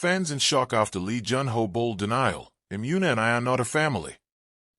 Fans in shock after Lee Jun-ho bold denial, Yoona and I are not a family.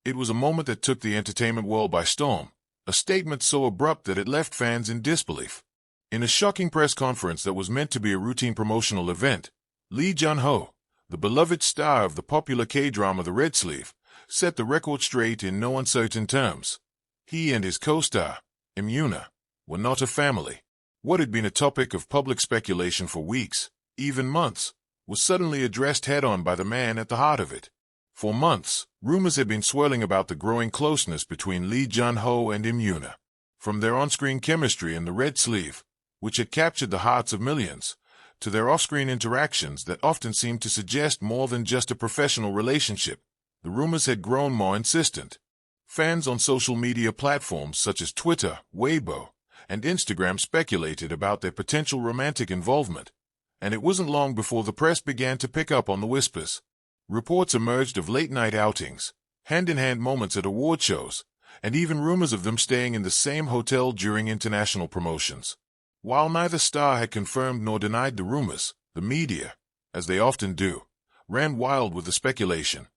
It was a moment that took the entertainment world by storm, a statement so abrupt that it left fans in disbelief. In a shocking press conference that was meant to be a routine promotional event, Lee Jun-ho, the beloved star of the popular K-drama The Red Sleeve, set the record straight in no uncertain terms. He and his co-star, Yoona, were not a family. What had been a topic of public speculation for weeks, even months, was suddenly addressed head-on by the man at the heart of it. For months, rumors had been swirling about the growing closeness between Lee Jun-ho and Yoona. From their on-screen chemistry in The Red Sleeve, which had captured the hearts of millions, to their off-screen interactions that often seemed to suggest more than just a professional relationship, the rumors had grown more insistent. Fans on social media platforms such as Twitter, Weibo, and Instagram speculated about their potential romantic involvement, and it wasn't long before the press began to pick up on the whispers. Reports emerged of late-night outings, hand-in-hand moments at award shows, and even rumors of them staying in the same hotel during international promotions. While neither star had confirmed nor denied the rumors, the media, as they often do, ran wild with the speculation.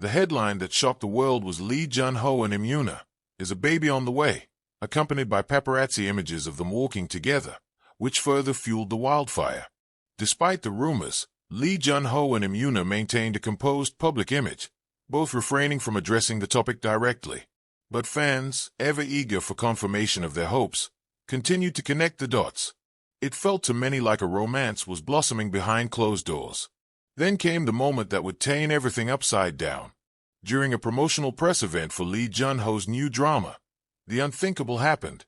The headline that shocked the world was Lee Jun-ho and Yoona is a baby on the way, accompanied by paparazzi images of them walking together, which further fueled the wildfire. Despite the rumors, Lee Jun-ho and Yoona maintained a composed public image, both refraining from addressing the topic directly. But fans, ever eager for confirmation of their hopes, continued to connect the dots. It felt to many like a romance was blossoming behind closed doors. Then came the moment that would turn everything upside down. During a promotional press event for Lee Jun-ho's new drama, the unthinkable happened.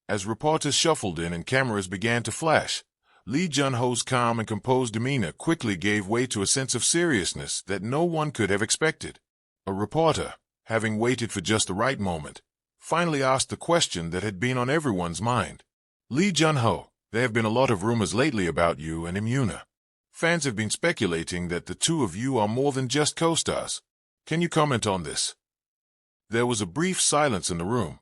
As reporters shuffled in and cameras began to flash, Lee Jun-ho's calm and composed demeanor quickly gave way to a sense of seriousness that no one could have expected. A reporter, having waited for just the right moment, finally asked the question that had been on everyone's mind. Lee Jun-ho, there have been a lot of rumors lately about you and Yoona. Fans have been speculating that the two of you are more than just co-stars. Can you comment on this? There was a brief silence in the room.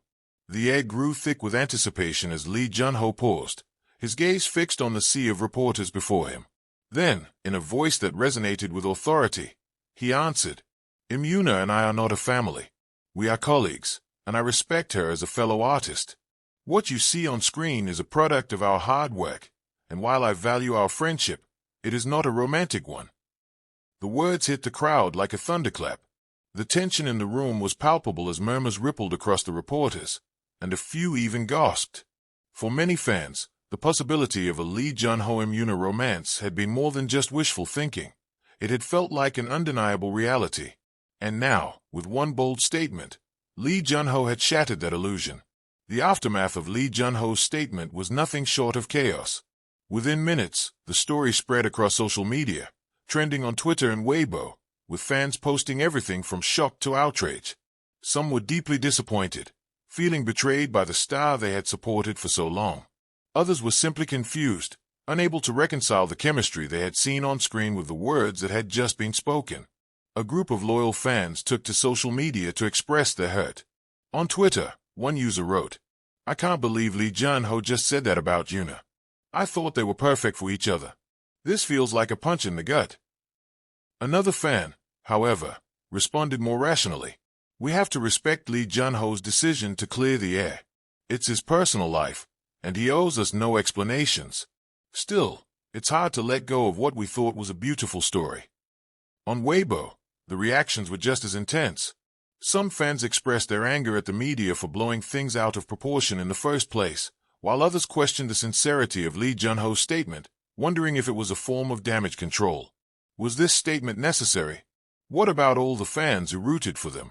The air grew thick with anticipation as Lee Jun-ho paused, his gaze fixed on the sea of reporters before him. Then, in a voice that resonated with authority, he answered, Yoona and I are not a family. We are colleagues, and I respect her as a fellow artist. What you see on screen is a product of our hard work, and while I value our friendship, it is not a romantic one. The words hit the crowd like a thunderclap. The tension in the room was palpable as murmurs rippled across the reporters, and a few even gasped. For many fans, the possibility of a Lee Jun-ho-Yoona romance had been more than just wishful thinking. It had felt like an undeniable reality. And now, with one bold statement, Lee Jun-ho had shattered that illusion. The aftermath of Lee Jun-ho's statement was nothing short of chaos. Within minutes, the story spread across social media, trending on Twitter and Weibo, with fans posting everything from shock to outrage. Some were deeply disappointed, feeling betrayed by the star they had supported for so long. Others were simply confused, unable to reconcile the chemistry they had seen on screen with the words that had just been spoken. A group of loyal fans took to social media to express their hurt. On Twitter, one user wrote, I can't believe Lee Jun-ho just said that about Yoona. I thought they were perfect for each other. This feels like a punch in the gut. Another fan, however, responded more rationally. We have to respect Lee Jun-ho's decision to clear the air. It's his personal life, and he owes us no explanations. Still, it's hard to let go of what we thought was a beautiful story. On Weibo, the reactions were just as intense. Some fans expressed their anger at the media for blowing things out of proportion in the first place, while others questioned the sincerity of Lee Jun-ho's statement, wondering if it was a form of damage control. Was this statement necessary? What about all the fans who rooted for them?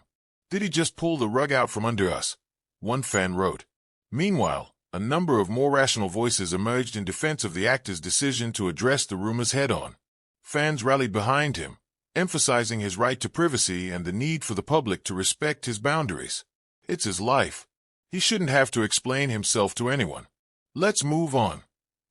Did he just pull the rug out from under us? One fan wrote. Meanwhile, a number of more rational voices emerged in defense of the actor's decision to address the rumors head-on. Fans rallied behind him, emphasizing his right to privacy and the need for the public to respect his boundaries. It's his life. He shouldn't have to explain himself to anyone. Let's move on,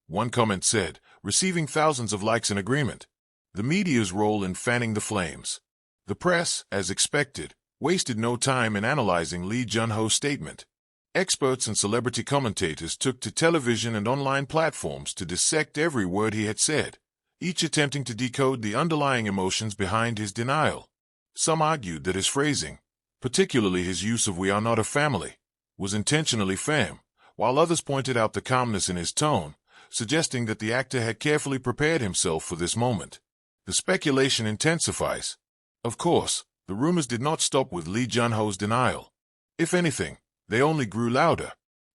one comment said, receiving thousands of likes in agreement. The media's role in fanning the flames. The press, as expected, wasted no time in analyzing Lee Jun-ho's statement. Experts and celebrity commentators took to television and online platforms to dissect every word he had said, each attempting to decode the underlying emotions behind his denial. Some argued that his phrasing, particularly his use of "we are not a family," was intentionally firm, while others pointed out the calmness in his tone, suggesting that the actor had carefully prepared himself for this moment. The speculation intensifies. Of course, the rumors did not stop with Lee Jun-ho's denial. If anything, they only grew louder.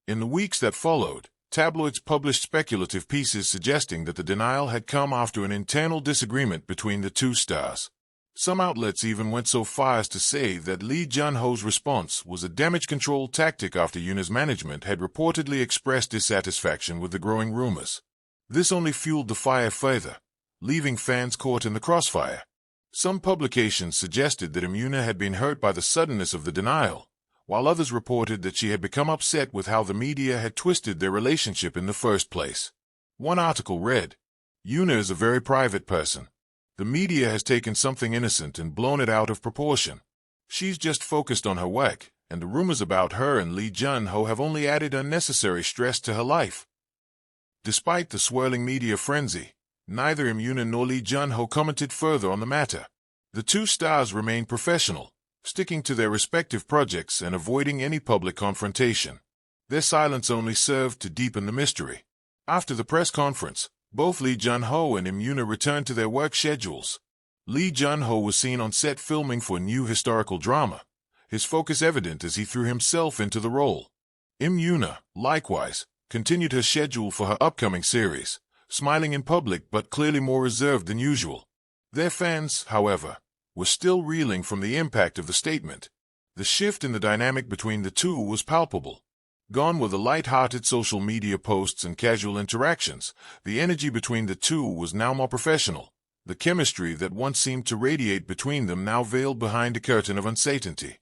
In the weeks that followed, tabloids published speculative pieces suggesting that the denial had come after an internal disagreement between the two stars. Some outlets even went so far as to say that Lee Jun-ho's response was a damage control tactic after Yoona's management had reportedly expressed dissatisfaction with the growing rumors. This only fueled the fire further, leaving fans caught in the crossfire. Some publications suggested that Yoona had been hurt by the suddenness of the denial, while others reported that she had become upset with how the media had twisted their relationship in the first place. One article read, "Yoona is a very private person. The media has taken something innocent and blown it out of proportion. She's just focused on her work, and the rumors about her and Lee Jun-ho have only added unnecessary stress to her life." Despite the swirling media frenzy, neither Yoona nor Lee Jun-ho commented further on the matter. The two stars remained professional, sticking to their respective projects and avoiding any public confrontation. Their silence only served to deepen the mystery. After the press conference, both Lee Jun-ho and Yoona returned to their work schedules. Lee Jun-ho was seen on set filming for a new historical drama, his focus evident as he threw himself into the role. Yoona, likewise, continued her schedule for her upcoming series, smiling in public but clearly more reserved than usual. Their fans, however, were still reeling from the impact of the statement. The shift in the dynamic between the two was palpable. Gone were the light-hearted social media posts and casual interactions. The energy between the two was now more professional. The chemistry that once seemed to radiate between them now veiled behind a curtain of uncertainty.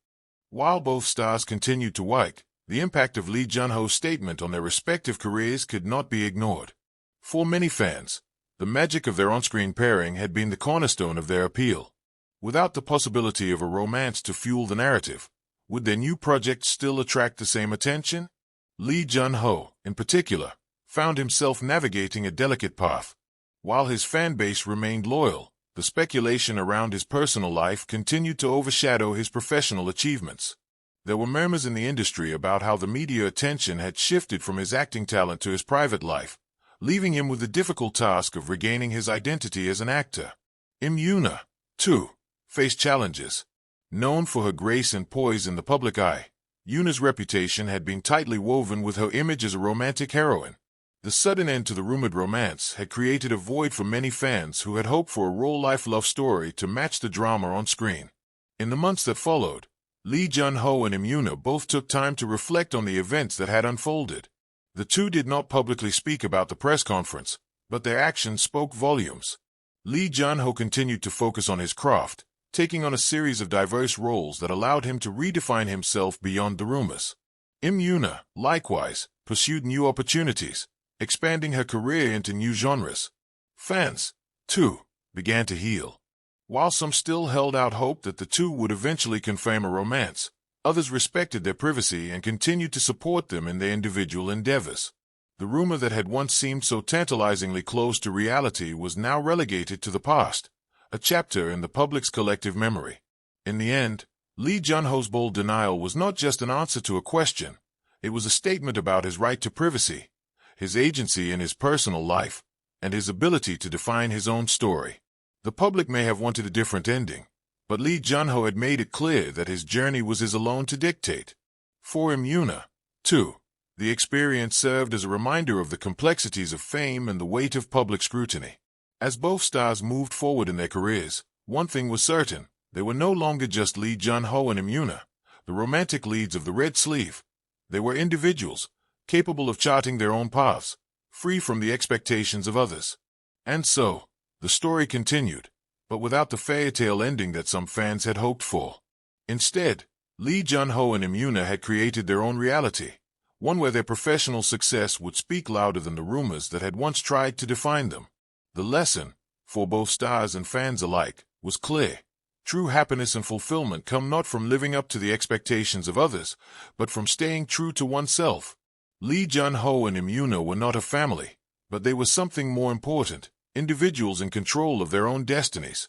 While both stars continued to work, the impact of Lee Jun-ho's statement on their respective careers could not be ignored. For many fans, the magic of their on-screen pairing had been the cornerstone of their appeal. Without the possibility of a romance to fuel the narrative, would their new project still attract the same attention? Lee Jun-ho, in particular, found himself navigating a delicate path. While his fan base remained loyal, the speculation around his personal life continued to overshadow his professional achievements. There were murmurs in the industry about how the media attention had shifted from his acting talent to his private life, leaving him with the difficult task of regaining his identity as an actor. Yoona, too, faced challenges. Known for her grace and poise in the public eye, Yoona's reputation had been tightly woven with her image as a romantic heroine. The sudden end to the rumored romance had created a void for many fans who had hoped for a real-life love story to match the drama on screen. In the months that followed, Lee Jun-ho and Yoona both took time to reflect on the events that had unfolded. The two did not publicly speak about the press conference, but their actions spoke volumes. Lee Jun-ho continued to focus on his craft, taking on a series of diverse roles that allowed him to redefine himself beyond the rumors. Yoona, likewise, pursued new opportunities, expanding her career into new genres. Fans, too, began to heal. While some still held out hope that the two would eventually confirm a romance, others respected their privacy and continued to support them in their individual endeavors. The rumor that had once seemed so tantalizingly close to reality was now relegated to the past, a chapter in the public's collective memory. In the end, Lee Jun-ho's bold denial was not just an answer to a question, it was a statement about his right to privacy, his agency in his personal life, and his ability to define his own story. The public may have wanted a different ending, but Lee Jun-ho had made it clear that his journey was his alone to dictate. For Yoona, too, the experience served as a reminder of the complexities of fame and the weight of public scrutiny. As both stars moved forward in their careers, one thing was certain: they were no longer just Lee Jun-ho and Yoona, the romantic leads of the red sleeve. They were individuals, capable of charting their own paths, free from the expectations of others. And so, the story continued, but without the fairy-tale ending that some fans had hoped for. Instead, Lee Jun-ho and Yoona had created their own reality, one where their professional success would speak louder than the rumors that had once tried to define them. The lesson, for both stars and fans alike, was clear. True happiness and fulfillment come not from living up to the expectations of others, but from staying true to oneself. Lee Jun-ho and Yoona were not a family, but they were something more important: individuals in control of their own destinies.